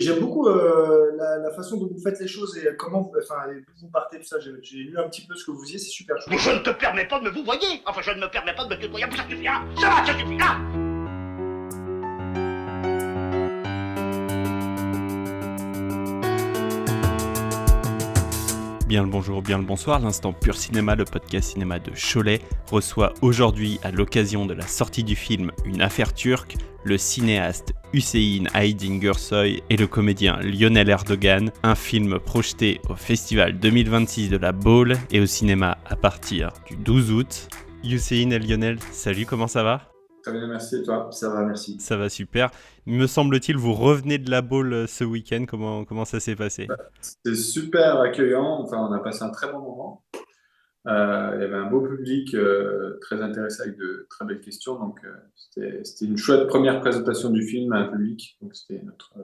j'aime beaucoup la façon dont vous faites les choses et comment enfin, et d'où vous partez, tout ça. J'ai lu un petit peu ce que vous faisiez, c'est super Mais chouette. je ne te permets pas de me vous voyez. Enfin, je ne me permets pas de me tutoyer. Ça suffit là. Ça va, ça suffit là. Bien le bonjour, bien le bonsoir, l'instant Pur Cinéma, le podcast cinéma de Cholet, reçoit aujourd'hui, à l'occasion de la sortie du film Une affaire turque, le cinéaste Hüseyin Aydin Gürsoy et le comédien Lionel Erdogan, un film projeté au Festival 2026 de la Baule et au cinéma à partir du 12 août. Hüseyin et Lionel, salut, comment ça va ? Très bien, merci. Et toi? Ça va, merci. Ça va super. Me semble-t-il, vous revenez de la Baule ce week-end, comment ça s'est passé ? C'était super accueillant. Enfin, on a passé un très bon moment. Il y avait un beau public très intéressé avec de très belles questions. Donc, c'était une chouette première présentation du film à un public. Donc, c'était notre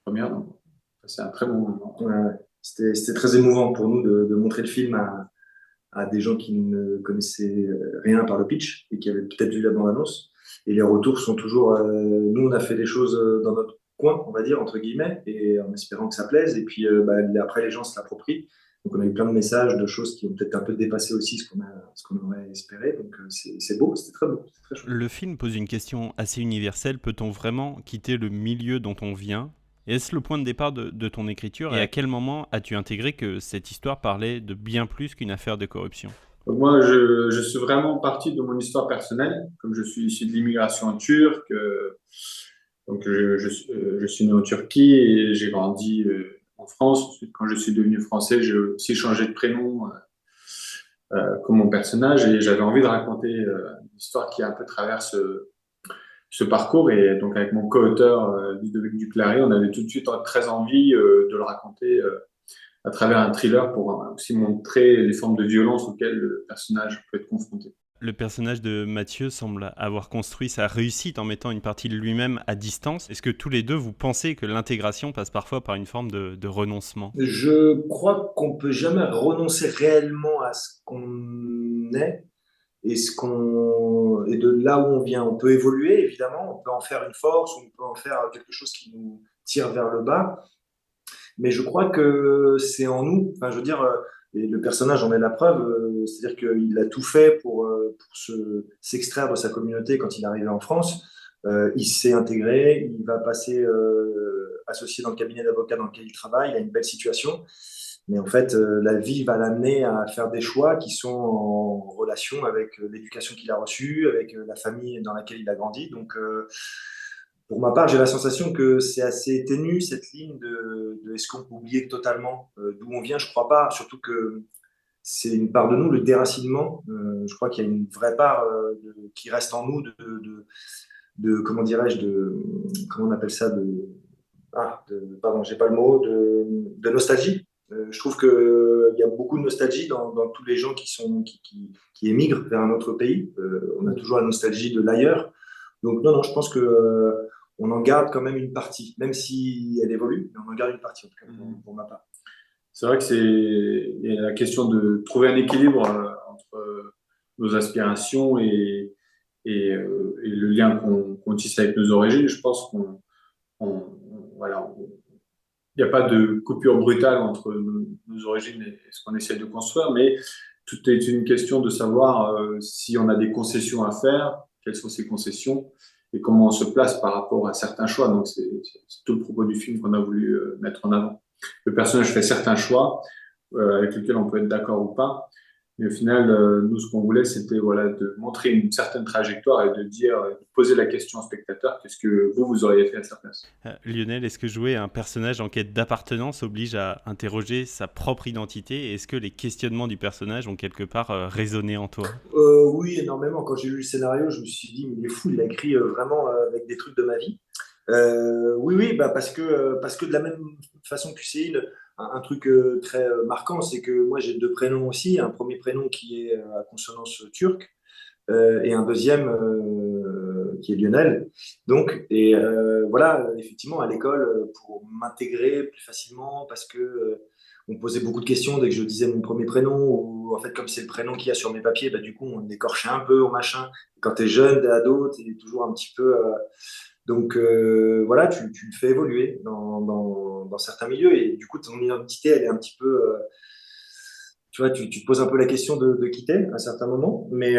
première. Donc, c'est un très bon moment. Ouais, ouais. C'était très émouvant pour nous de montrer le film à des gens qui ne connaissaient rien par le pitch et qui avaient peut-être vu la bande-annonce. Et les retours sont toujours. Nous, on a fait les choses dans notre coin, on va dire, entre guillemets, et en espérant que ça plaise. Et puis après, les gens se l'approprient. Donc, on a eu plein de messages, de choses qui ont peut-être un peu dépassé aussi ce qu'on aurait espéré. Donc, c'est beau, c'était très beau, c'était très chouette. Le film pose une question assez universelle. Peut-on vraiment quitter le milieu dont on vient ? Est-ce le point de départ de ton écriture ? Et à quel moment as-tu intégré que cette histoire parlait de bien plus qu'une affaire de corruption ? Donc, moi, je suis vraiment parti de mon histoire personnelle. Comme je suis issu de l'immigration turque, donc je suis né en Turquie et j'ai grandi en France. Ensuite, quand je suis devenu français, j'ai aussi changé de prénom comme mon personnage et j'avais envie de raconter une histoire qui un peu traverse ce parcours. Et donc, avec mon co-auteur Ludovic Duclari, on avait tout de suite très envie de le raconter à travers un thriller pour aussi montrer les formes de violence auxquelles le personnage peut être confronté. Le personnage de Mathieu semble avoir construit sa réussite en mettant une partie de lui-même à distance. Est-ce que tous les deux, vous pensez que l'intégration passe parfois par une forme de renoncement ? Je crois qu'on peut jamais renoncer réellement à ce qu'on est et de là où on vient. On peut évoluer, évidemment, on peut en faire une force, on peut en faire quelque chose qui nous tire vers le bas, mais je crois que c'est en nous. Enfin, je veux dire, et le personnage en est la preuve, c'est-à-dire qu'il a tout fait pour s'extraire de sa communauté quand il est arrivé en France. Il s'est intégré, il va passer associé dans le cabinet d'avocat dans lequel il travaille, il a une belle situation. Mais en fait, la vie va l'amener à faire des choix qui sont en relation avec l'éducation qu'il a reçue, avec la famille dans laquelle il a grandi. Donc, pour ma part, j'ai la sensation que c'est assez ténu, cette ligne de est-ce qu'on peut oublier totalement d'où on vient. Je ne crois pas, surtout que c'est une part de nous, le déracinement. Je crois qu'il y a une vraie part qui reste en nous comment dirais-je, comment on appelle ça, pardon, j'ai pas le mot, de nostalgie. Je trouve qu'il y a beaucoup de nostalgie dans tous les gens qui émigrent vers un autre pays. On a toujours la nostalgie de l'ailleurs. Donc non, je pense que on en garde quand même une partie, même si elle évolue, mais on en garde une partie, en tout cas pour ma part. C'est vrai que il y a la question de trouver un équilibre entre nos aspirations et le lien qu'on tisse avec nos origines. Je pense voilà, il n'y a pas de coupure brutale entre nos origines et ce qu'on essaie de construire, mais tout est une question de savoir si on a des concessions à faire, quelles sont ces concessions et comment on se place par rapport à certains choix. Donc, c'est tout le propos du film qu'on a voulu mettre en avant. Le personnage fait certains choix avec lesquels on peut être d'accord ou pas. Mais au final, nous, ce qu'on voulait, c'était de montrer une certaine trajectoire et de poser la question au spectateur, qu'est-ce que vous auriez fait à sa place. Lionel, est-ce que jouer un personnage en quête d'appartenance oblige à interroger sa propre identité ? Est-ce que les questionnements du personnage ont quelque part résonné en toi ? Oui, énormément. Quand j'ai lu le scénario, je me suis dit, mais il est fou, il a écrit vraiment avec des trucs de ma vie. Oui, parce que de la même façon que Hüseyin, un truc très marquant, c'est que moi j'ai deux prénoms aussi, un premier prénom qui est à consonance turque et un deuxième qui est Lionel. Donc, et voilà, effectivement, à l'école, pour m'intégrer plus facilement, parce que on me posait beaucoup de questions dès que je disais mon premier prénom, ou en fait, comme c'est le prénom qu'il y a sur mes papiers, bah, du coup, on écorchait un peu au machin. Quand tu es jeune, t'es ado, tu es toujours un petit peu. Donc voilà, tu le fais évoluer dans certains milieux et du coup, ton identité, elle est un petit peu, tu vois, tu te poses un peu la question de qui t'es à un certain moment. Mais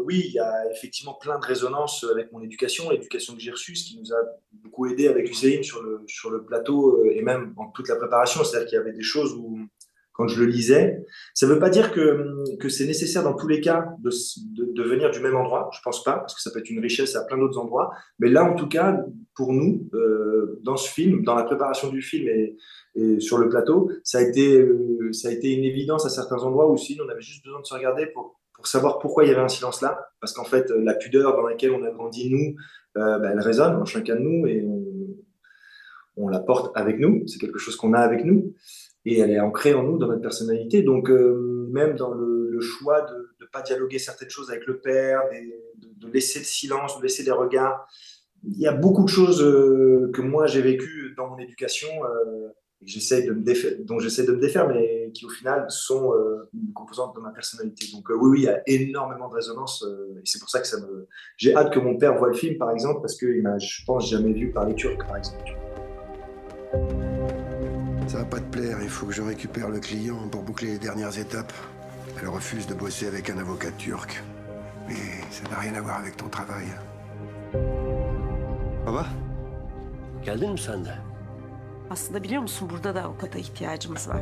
oui, il y a effectivement plein de résonances avec mon éducation, l'éducation que j'ai reçue, ce qui nous a beaucoup aidé avec Hussein sur le plateau et même en toute la préparation. C'est-à-dire qu'il y avait des choses où, quand je le lisais, ça ne veut pas dire que c'est nécessaire dans tous les cas de venir du même endroit. Je ne pense pas, parce que ça peut être une richesse à plein d'autres endroits. Mais là, en tout cas, pour nous, dans ce film, dans la préparation du film et sur le plateau, ça a été une évidence à certains endroits où sinon on avait juste besoin de se regarder pour savoir pourquoi il y avait un silence là. Parce qu'en fait, la pudeur dans laquelle on a grandi, nous, elle résonne en chacun de nous et on la porte avec nous. C'est quelque chose qu'on a avec nous et elle est ancrée en nous, dans notre personnalité. Donc, même dans le choix de ne pas dialoguer certaines choses avec le père, de laisser le silence, de laisser les regards, il y a beaucoup de choses que moi j'ai vécues dans mon éducation et dont j'essaie de me défaire, mais qui au final sont une composante de ma personnalité. Donc oui, oui, il y a énormément de résonance et c'est pour ça que j'ai hâte que mon père voie le film, par exemple, parce qu'il m'a, je pense, jamais vu parler turc, par exemple. Ça va pas te plaire, il faut que je récupère le client pour boucler les dernières étapes. Elle refuse de bosser avec un avocat turc. Mais ça n'a rien à voir avec ton travail. Baba, geldin mi sen de? Aslında biliyor musun burada da avukata ihtiyacımız var.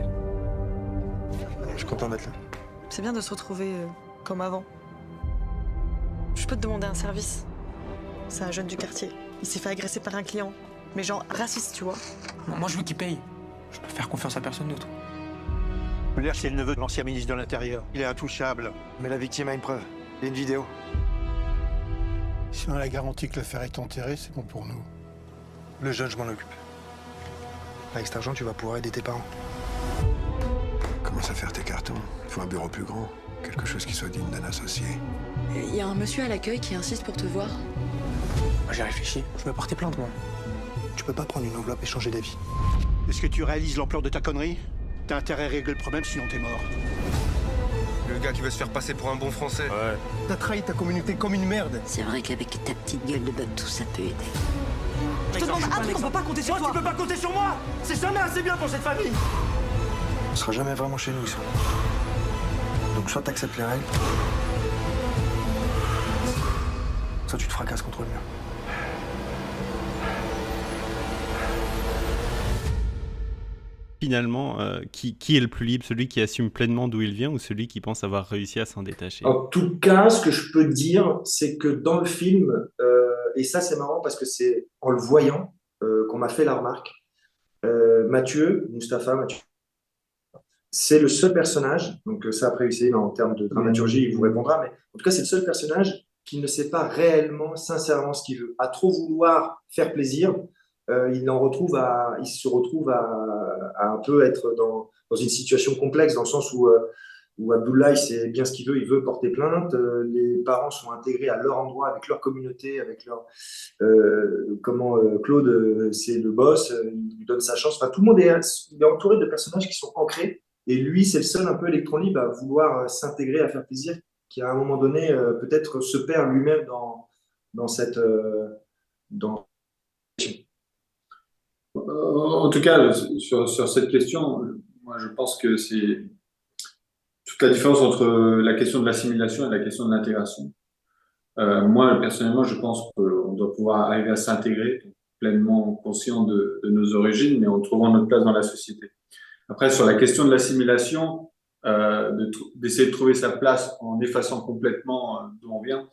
Je suis content d'être là. C'est bien de se retrouver comme avant. Je peux te demander un service. C'est un jeune du quartier. Il s'est fait agresser par un client. Mais genre raciste, tu vois. Moi, je veux qu'il paye. Je peux faire confiance à personne d'autre. Muller, c'est le neveu de l'ancien ministre de l'Intérieur. Il est intouchable. Mais la victime a une preuve. Il y a une vidéo. Si on a la garantie que l'affaire est enterrée, c'est bon pour nous. Le jeune, je m'en occupe. Avec cet argent, tu vas pouvoir aider tes parents. Commence à faire tes cartons. Il faut un bureau plus grand. Quelque chose qui soit digne d'un associé. Il y a un monsieur à l'accueil qui insiste pour te voir. Moi, j'ai réfléchi. Je vais porter plainte, moi. Tu peux pas prendre une enveloppe et changer d'avis. Est-ce que tu réalises l'ampleur de ta connerie? T'as intérêt à régler le problème, sinon t'es mort. Le gars qui veut se faire passer pour un bon français. Ouais. T'as trahi ta communauté comme une merde. C'est vrai qu'avec ta petite gueule de tout ça peut aider. Je te demande un truc, on peut pas compter sur toi. Tu peux pas compter sur moi. C'est jamais assez bien pour cette famille. On sera jamais vraiment chez nous, ça. Donc soit t'acceptes les règles, soit tu te fracasses contre le mur. Finalement, qui est le plus libre, celui qui assume pleinement d'où il vient ou celui qui pense avoir réussi à s'en détacher? En tout cas, ce que je peux dire, c'est que dans le film, et ça c'est marrant parce que c'est en le voyant qu'on m'a fait la remarque, Mathieu, c'est le seul personnage, donc ça après Hussein en termes de dramaturgie, il vous répondra, mais en tout cas c'est le seul personnage qui ne sait pas réellement, sincèrement ce qu'il veut. À trop vouloir faire plaisir, il se retrouve à un peu être dans une situation complexe, dans le sens où Abdoulaye sait bien ce qu'il veut, il veut porter plainte, les parents sont intégrés à leur endroit, avec leur communauté, avec leur... Claude, c'est le boss, il lui donne sa chance, enfin, tout le monde il est entouré de personnages qui sont ancrés, et lui, c'est le seul un peu électron libre à vouloir s'intégrer, à faire plaisir, qui à un moment donné, peut-être se perd lui-même dans cette... En tout cas, sur cette question, moi je pense que c'est toute la différence entre la question de l'assimilation et la question de l'intégration. Moi, personnellement, je pense qu'on doit pouvoir arriver à s'intégrer, pleinement conscient de nos origines, mais en trouvant notre place dans la société. Après, sur la question de l'assimilation, d'essayer de trouver sa place en effaçant complètement d'où on vient,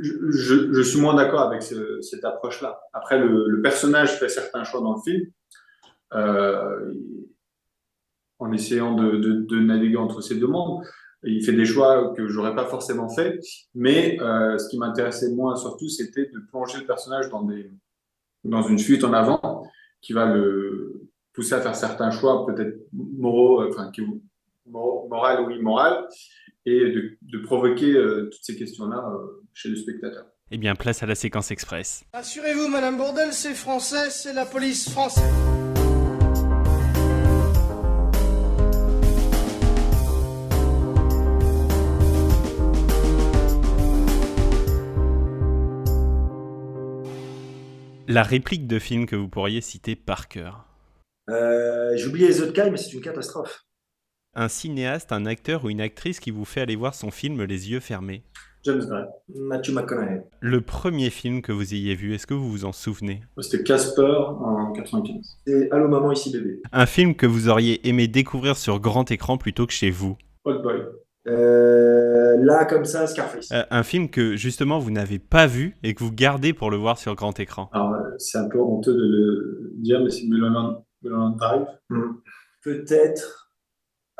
je suis moins d'accord avec cette approche-là. Après, le personnage fait certains choix dans le film, en essayant de naviguer entre ces deux mondes. Il fait des choix que j'aurais pas forcément fait, mais ce qui m'intéressait moi surtout, c'était de plonger le personnage dans une fuite en avant qui va le pousser à faire certains choix peut-être moraux, moral ou immoral, et de provoquer toutes ces questions-là chez le spectateur. Eh bien, place à la séquence express. Assurez-vous, Madame Bourdelle, c'est français, c'est la police française. La réplique de film que vous pourriez citer par cœur. J'ai oublié les autres cas, mais c'est une catastrophe. Un cinéaste, un acteur ou une actrice qui vous fait aller voir son film les yeux fermés. James Gray. Matthew McConaughey. Le premier film que vous ayez vu, est-ce que vous vous en souvenez? C'était Casper en 95. C'est Allô maman, ici bébé. Un film que vous auriez aimé découvrir sur grand écran plutôt que chez vous. Old Boy. Là, comme ça, Scarface. Un film que justement vous n'avez pas vu et que vous gardez pour le voir sur grand écran. Alors, c'est un peu honteux de le dire, mais c'est Mulholland Drive. Peut-être...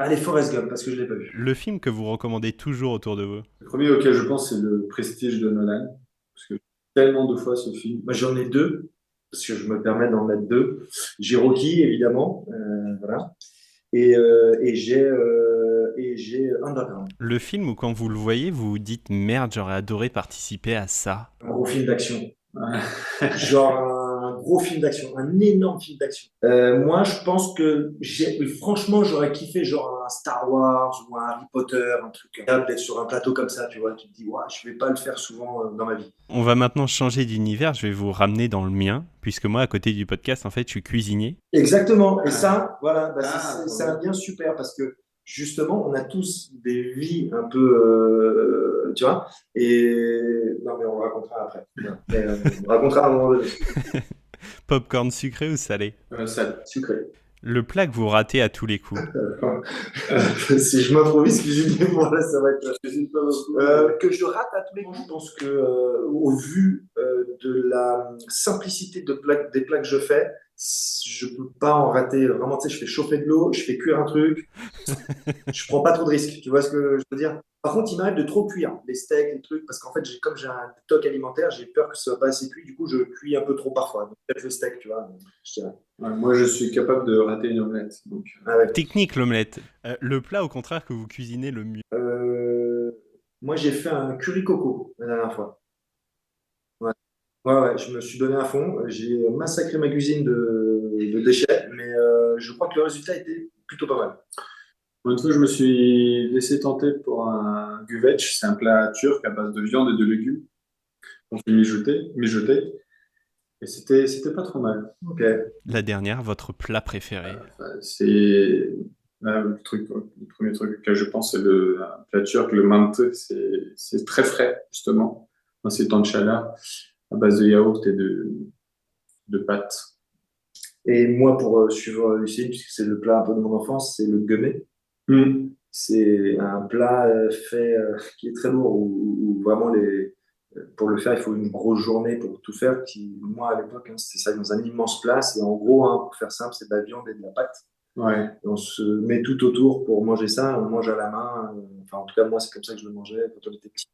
Allez, Forrest Gump, parce que je ne l'ai pas vu. Le film que vous recommandez toujours autour de vous. Le premier auquel je pense, c'est Le Prestige de Nolan. Parce que tellement de fois ce film. Moi, j'en ai 2, parce que je me permets d'en mettre 2. J'ai Rocky, évidemment. Voilà. Et j'ai Underground. Le film où quand vous le voyez, vous vous dites « Merde, j'aurais adoré participer à ça ». Un gros film d'action. Genre un gros film d'action, un énorme film d'action. Moi, je pense que franchement, j'aurais kiffé genre un Star Wars ou un Harry Potter, un truc d'être sur un plateau comme ça, tu vois, tu te dis, ouais, je vais pas le faire souvent dans ma vie. On va maintenant changer d'univers, je vais vous ramener dans le mien, puisque moi, à côté du podcast, en fait, je suis cuisinier. Exactement, et ça, voilà, c'est un lien super parce que justement, on a tous des vies un peu, tu vois, et non, mais on le racontera après. On le racontera à un moment donné. Popcorn sucré ou salé? Salé, sucré. Le plat que vous ratez à tous les coups. Si je m'improvise cuisinier, voilà, ça va être que je rate à tous les coups. Je pense que au vu de la simplicité des plats que je fais, je peux pas en rater. Vraiment, tu sais, je fais chauffer de l'eau, je fais cuire un truc. Je prends pas trop de risques. Tu vois ce que je veux dire? Par contre, il m'arrive de trop cuire les steaks, les trucs, parce qu'en fait, comme j'ai un toc alimentaire, j'ai peur que ce soit pas assez cuit. Du coup, je cuis un peu trop parfois. Donc, peut-être le steak, tu vois. Je dirais. Ouais, moi, je suis capable de rater une omelette. Donc... Technique, l'omelette. Le plat, au contraire, que vous cuisinez le mieux. Moi, j'ai fait un curry coco la dernière fois. Ouais, je me suis donné à fond. J'ai massacré ma cuisine de déchets, mais je crois que le résultat était plutôt pas mal. Une fois, je me suis laissé tenter pour un güveç. C'est un plat turc à base de viande et de légumes. On fait mijoter. Et c'était pas trop mal. Ok. La dernière, votre plat préféré? C'est le premier truc auquel je pense, c'est un plat turc, le mantı. C'est très frais, justement. C'est tanchala à base de yaourt et de pâtes. Et moi, pour suivre Lucille, puisque c'est le plat un peu de mon enfance, c'est le gömé. C'est un plat fait qui est très lourd, où vraiment pour le faire, il faut une grosse journée pour tout faire. Moi, à l'époque, c'était ça dans un immense plat. Et en gros, pour faire simple, c'est de la viande et de la pâte. Ouais. Et on se met tout autour pour manger ça. On mange à la main. Enfin, en tout cas, moi, c'est comme ça que je le mangeais quand on était petit.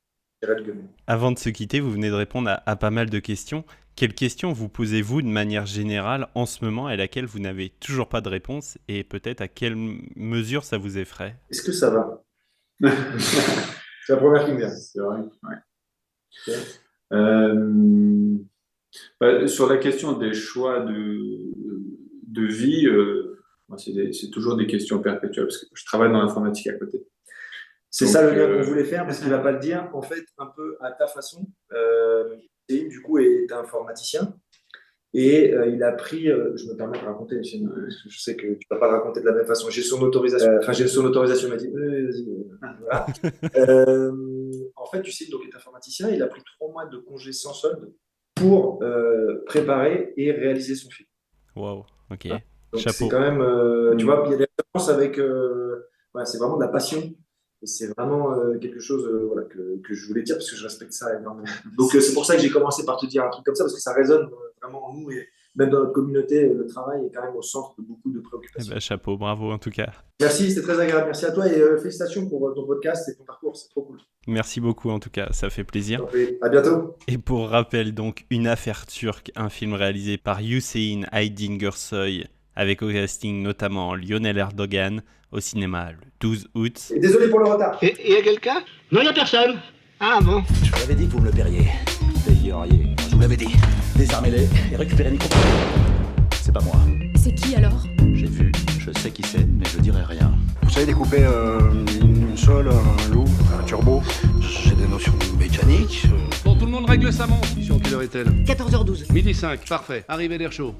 Avant de se quitter, vous venez de répondre à pas mal de questions. Quelles questions vous posez-vous de manière générale en ce moment à laquelle vous n'avez toujours pas de réponse, et peut-être à quelle mesure ça vous effraie? Est-ce que ça va? C'est la première qui me vient. C'est vrai, ouais. Sur la question des choix de vie, c'est toujours des questions perpétuelles, parce que je travaille dans l'informatique à côté. C'est ça le lien qu'on voulait faire, parce qu'il ne va pas le dire, en fait, un peu à ta façon. Du coup, est informaticien. Et il a pris, je me permets de raconter, je sais que tu ne vas pas le raconter de la même façon. J'ai son autorisation. Il m'a dit, vas-y. Voilà. En fait, Lucille donc, est informaticien. Il a pris 3 mois de congé sans solde pour préparer et réaliser son film. Waouh, ok. Donc, chapeau. C'est quand même, tu vois, il y a des références avec, c'est vraiment de la passion. Et c'est vraiment quelque chose que je voulais dire parce que je respecte ça énormément. Donc c'est pour ça que j'ai commencé par te dire un truc comme ça, parce que ça résonne vraiment en nous, et même dans notre communauté, le travail est quand même au centre de beaucoup de préoccupations. Chapeau, bravo en tout cas. Merci, c'était très agréable. Merci à toi, et félicitations pour ton podcast et ton parcours, c'est trop cool. Merci beaucoup en tout cas, ça fait plaisir. À bientôt. Et pour rappel, donc, Une affaire turque, un film réalisé par Hüseyin Aydingörsoy, avec au casting notamment Lionel Erdogan, au cinéma le 12 août. Et désolé pour le retard. Et y a quelqu'un? Non, y a personne. Ah bon? Je vous l'avais dit que vous me le paieriez. Payeriez. Je vous l'avais dit. Désarmez-les et récupérez les comptes. C'est pas moi. C'est qui alors? J'ai vu, je sais qui c'est, mais je dirai rien. Vous savez découper une sole, un loup, un turbo? J'ai des notions mécaniques. Pour tout tout le monde règle sa montre. Mission, quelle heure est-elle? 14h12. Midi 5, parfait. Arrivée d'air chaud.